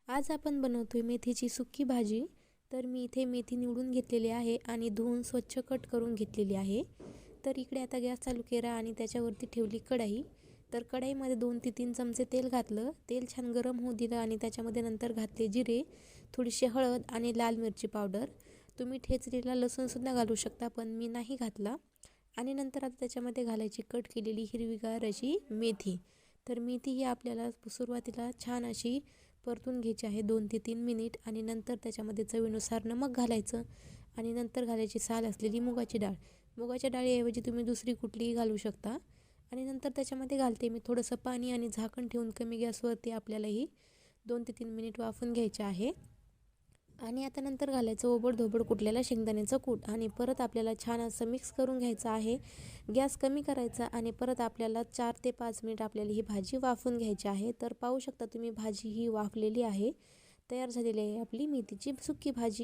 आज आपण बनवतोय मेथीची सुकी भाजी। तर मी इथे मेथी निवडून घेतलेली आहे आणि धुवून स्वच्छ कट करून घेतलेली आहे। तर इकडे आता गॅस चालू केला आणि त्याच्यावरती ठेवली कढई। तर कढईमध्ये 2 ते 3 चमचे तेल घातलं। तेल छान गरम होऊ दिलं आणि त्याच्यामध्ये नंतर घातले जिरे, थोडीशी हळद आणि लाल मिरची पावडर। तुम्ही ठेचलेला लसूण सुद्धा घालू शकता, पण मी नाही घातला। आणि नंतर आता त्याच्यामध्ये घालायची कट केलेली हिरवीगार अशी मेथी। तर मेथी ही आपल्याला सुरुवातीला छान अशी परतून घ्यायची आहे 2 ते 3 मिनिट। आणि नंतर त्याच्यामध्ये चवीनुसार नमक घालायचं आणि नंतर घालायची साल असलेली मुगाची डाळ। मुगाच्या डाळीऐवजी तुम्ही दुसरी कुठलीही घालू शकता। आणि नंतर त्याच्यामध्ये घालते मी थोडंसं पाणी आणि झाकण ठेवून कमी गॅसवरती आपल्याला ही 2 ते 3 मिनिट वाफवून घ्यायचे आहे। आणि आता नंतर घालायचं ओबड-धोबड कुटलेला शेंगदाण्याचं कूट आणि परत आपल्याला छान असं मिक्स करून घ्यायचं आहे। गॅस कमी करायचा आणि परत आपल्याला 4 ते 5 मिनिट आपल्याला ही भाजी वाफवून घ्यायची आहे। तर पाहू शकता तुम्ही भाजी ही वाफलेली आहे, तयार झालेली आहे आपली मेथीची सुकी भाजी।